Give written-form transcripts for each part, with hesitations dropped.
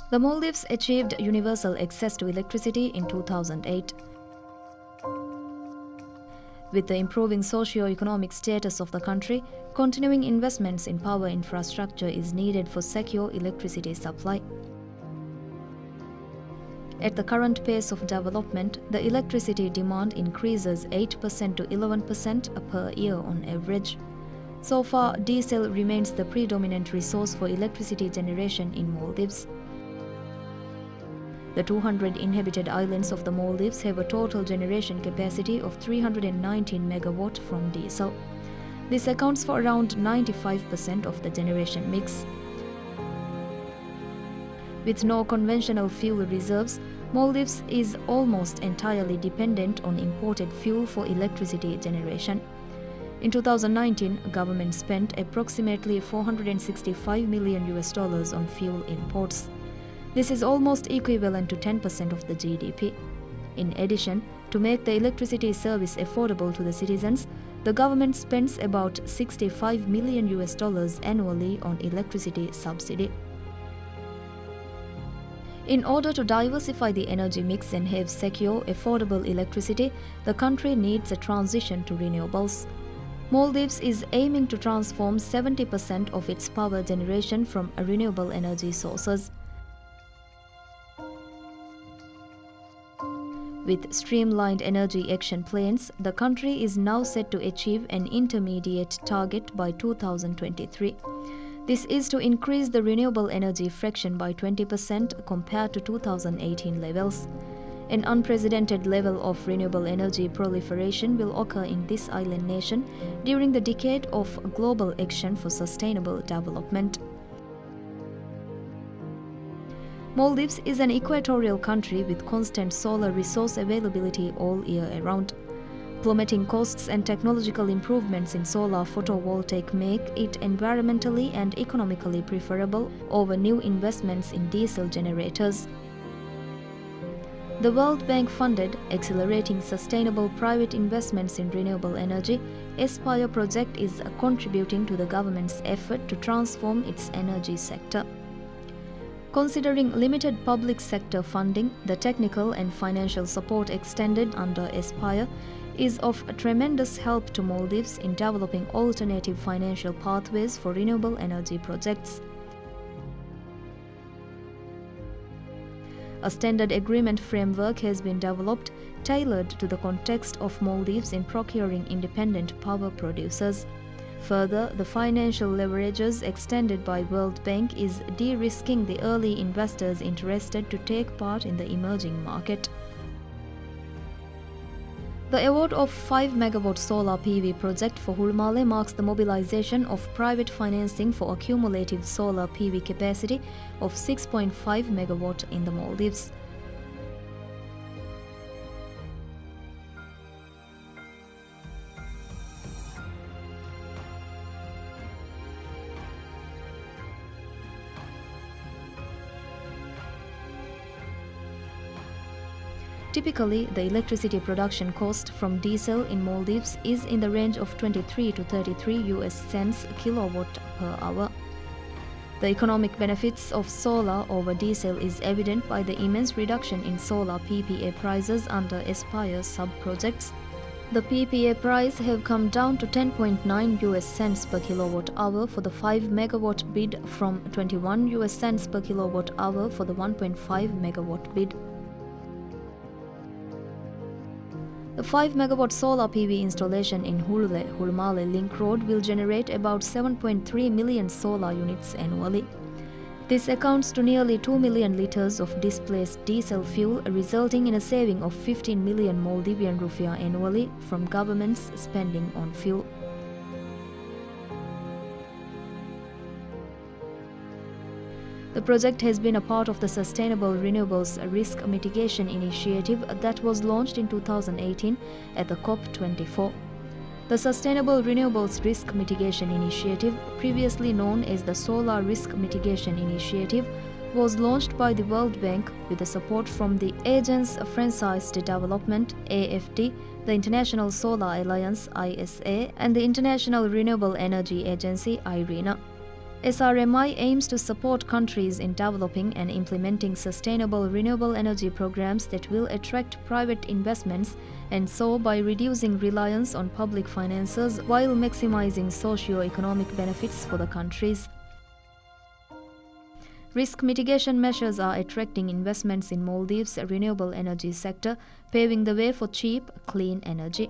The Maldives achieved universal access to electricity in 2008. With the improving socio-economic status of the country, continuing investments in power infrastructure is needed for secure electricity supply. At the current pace of development, the electricity demand increases 8% to 11% per year on average. So far, diesel remains the predominant resource for electricity generation in Maldives. The 200 inhabited islands of the Maldives have a total generation capacity of 319 megawatt from diesel. This accounts for around 95% of the generation mix. With no conventional fuel reserves, Maldives is almost entirely dependent on imported fuel for electricity generation. In 2019, government spent approximately $465 million on fuel imports. This is almost equivalent to 10% of the GDP. In addition, to make the electricity service affordable to the citizens, the government spends about $65 million annually on electricity subsidy. In order to diversify the energy mix and have secure, affordable electricity, the country needs a transition to renewables. Maldives is aiming to transform 70% of its power generation from renewable energy sources. With streamlined energy action plans, the country is now set to achieve an intermediate target by 2023. This is to increase the renewable energy fraction by 20% compared to 2018 levels. An unprecedented level of renewable energy proliferation will occur in this island nation during the decade of global action for sustainable development. Maldives is an equatorial country with constant solar resource availability all year around. Plummeting costs and technological improvements in solar photovoltaic make it environmentally and economically preferable over new investments in diesel generators. The World Bank funded Accelerating Sustainable Private Investments in Renewable Energy Aspire project is contributing to the government's effort to transform its energy sector. Considering limited public sector funding, the technical and financial support extended under Aspire is of tremendous help to Maldives in developing alternative financial pathways for renewable energy projects. A standard agreement framework has been developed, tailored to the context of Maldives in procuring independent power producers. Further, the financial leverages extended by World Bank is de-risking the early investors interested to take part in the emerging market. The award of 5 megawatt solar PV project for Hulmale marks the mobilization of private financing for a cumulative solar PV capacity of 6.5 megawatt in the Maldives. Typically, the electricity production cost from diesel in Maldives is in the range of 23 to 33 US cents kilowatt per hour. The economic benefits of solar over diesel is evident by the immense reduction in solar PPA prices under Aspire sub-projects. The PPA price have come down to 10.9 US cents per kilowatt hour for the 5 megawatt bid from 21 US cents per kilowatt hour for the 1.5 megawatt bid. The 5 megawatt solar PV installation in Hulmale Link Road will generate about 7.3 million solar units annually. This accounts to nearly 2 million liters of displaced diesel fuel, resulting in a saving of 15 million Maldivian rupiah annually from government's spending on fuel. The project has been a part of the Sustainable Renewables Risk Mitigation Initiative that was launched in 2018 at the COP24. The Sustainable Renewables Risk Mitigation Initiative, previously known as the Solar Risk Mitigation Initiative, was launched by the World Bank with the support from the Agence Française de Développement (AFD), the International Solar Alliance (ISA), and the International Renewable Energy Agency (IRENA). SRMI aims to support countries in developing and implementing sustainable renewable energy programs that will attract private investments and so by reducing reliance on public finances while maximizing socio-economic benefits for the countries. Risk mitigation measures are attracting investments in Maldives' renewable energy sector, paving the way for cheap, clean energy.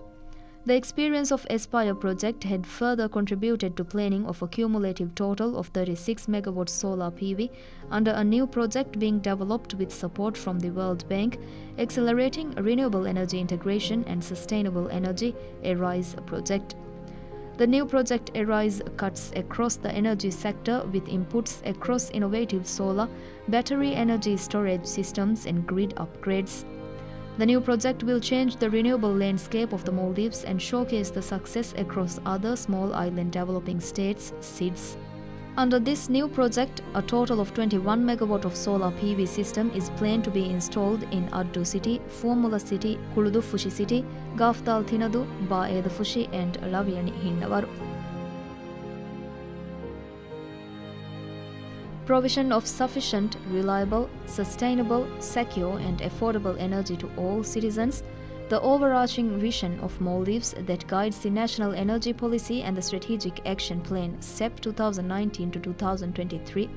The experience of Aspire project had further contributed to planning of a cumulative total of 36 MW solar PV under a new project being developed with support from the World Bank, accelerating renewable energy integration and sustainable energy, ARISE project. The new project ARISE cuts across the energy sector with inputs across innovative solar, battery energy storage systems and grid upgrades. The new project will change the renewable landscape of the Maldives and showcase the success across other small island developing states, SIDS. Under this new project, a total of 21 MW of solar PV system is planned to be installed in Addu City, Fuamula City, Kuludufushi City, Gafdal Tinadu, Baedafushi and Laviani Hinnavaru. Provision of sufficient, reliable, sustainable, secure and affordable energy to all citizens, the overarching vision of Maldives that guides the National Energy Policy and the Strategic Action Plan SEP 2019 to 2023.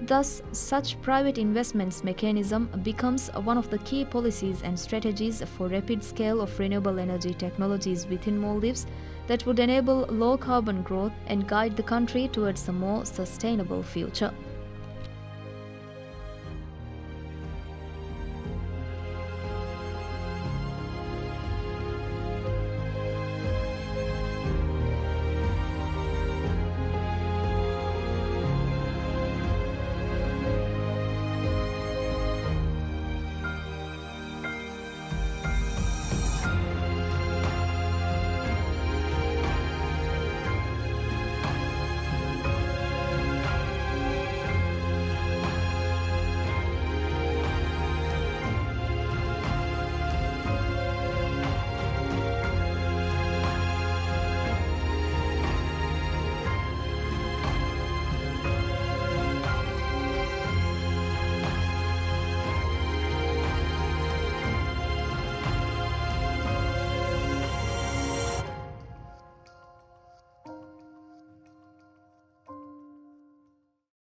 Thus, such private investments mechanism becomes one of the key policies and strategies for rapid scale of renewable energy technologies within Maldives that would enable low carbon growth and guide the country towards a more sustainable future.